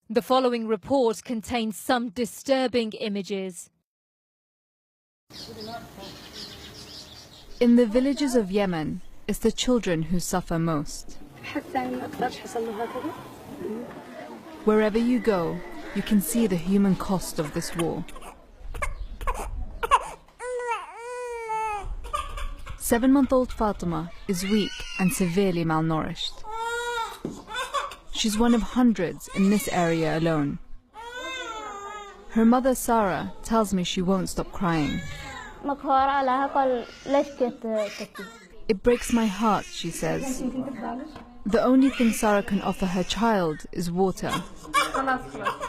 The following report contains some disturbing images. In the villages of Yemen, it's the children who suffer most. Wherever you go, you can see the human cost of this war. 7-month-old Fatima is weak and severely malnourished. She's one of hundreds in this area alone. Her mother Sarah tells me she won't stop crying. It breaks my heart, she says. The only thing Sarah can offer her child is water.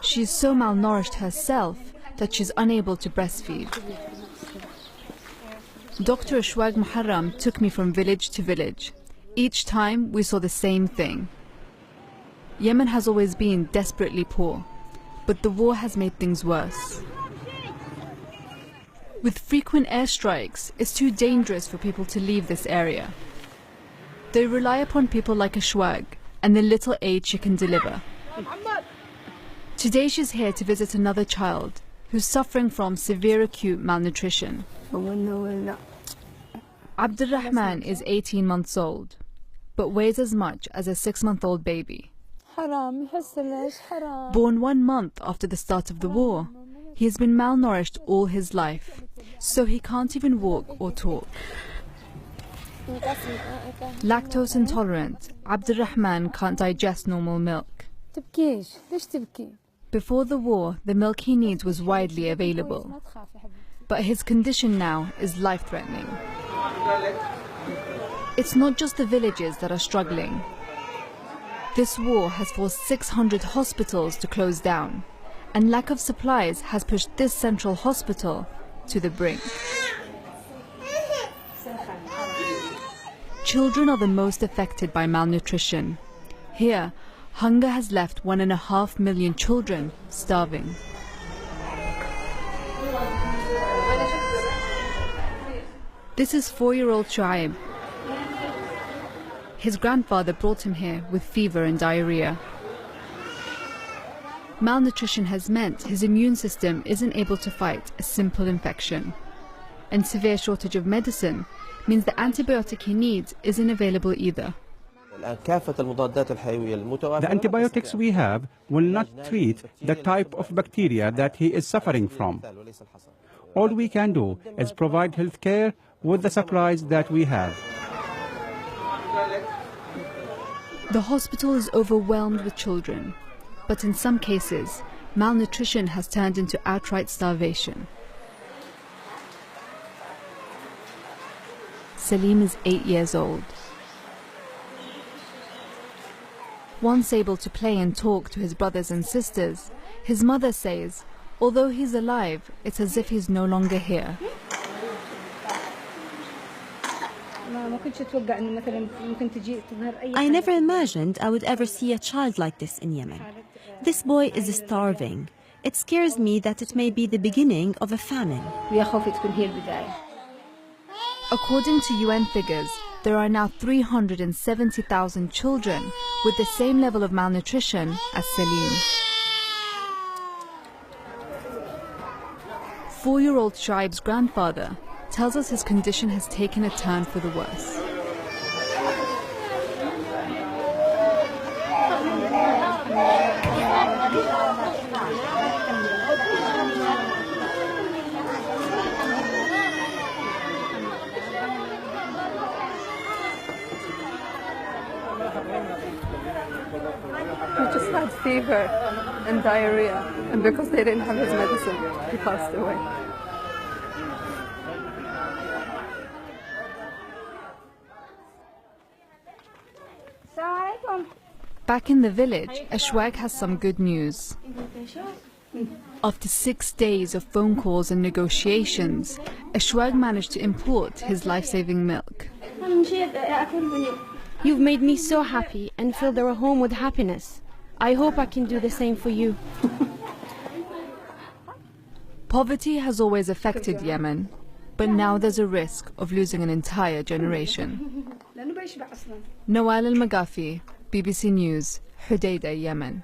She is so malnourished herself that she's unable to breastfeed. Dr. Ashwag Muharram took me from village to village. Each time we saw the same thing. Yemen has always been desperately poor, but the war has made things worse. With frequent airstrikes, it's too dangerous for people to leave this area. They rely upon people like Ashwag and the little aid she can deliver. Today she's here to visit another child who's suffering from severe acute malnutrition. Abdurrahman is 18 months old, but weighs as much as a 6-month-old baby. Born 1 month after the start of the war, he has been malnourished all his life, so he can't even walk or talk. Lactose intolerant, Abdurrahman can't digest normal milk. Before the war, the milk he needs was widely available, but his condition now is life-threatening. It's not just the villages that are struggling. This war has forced 600 hospitals to close down, and lack of supplies has pushed this central hospital to the brink. Children are the most affected by malnutrition. Here, hunger has left 1.5 million children starving. This is 4-year-old Shuaib. His grandfather brought him here with fever and diarrhea. Malnutrition has meant his immune system isn't able to fight a simple infection. And severe shortage of medicine means the antibiotic he needs isn't available either. The antibiotics we have will not treat the type of bacteria that he is suffering from. All we can do is provide health care with the supplies that we have. The hospital is overwhelmed with children, but in some cases, malnutrition has turned into outright starvation. Salim is 8 years old. Once able to play and talk to his brothers and sisters, his mother says, although he's alive, it's as if he's no longer here. I never imagined I would ever see a child like this in Yemen. This boy is starving. It scares me that it may be the beginning of a famine. According to UN figures, there are now 370,000 children with the same level of malnutrition as Salim. 4-year-old Shuaib's grandfather tells us his condition has taken a turn for the worse. He just had fever and diarrhea, and because they didn't have his medicine, he passed away. Back in the village, Ashwag has some good news. After 6 days of phone calls and negotiations, Ashwag managed to import his life-saving milk. You've made me so happy and filled our home with happiness. I hope I can do the same for you. Poverty has always affected Yemen, but now there's a risk of losing an entire generation. Nawal Al-Magafi, BBC News, Hodeidah, Yemen.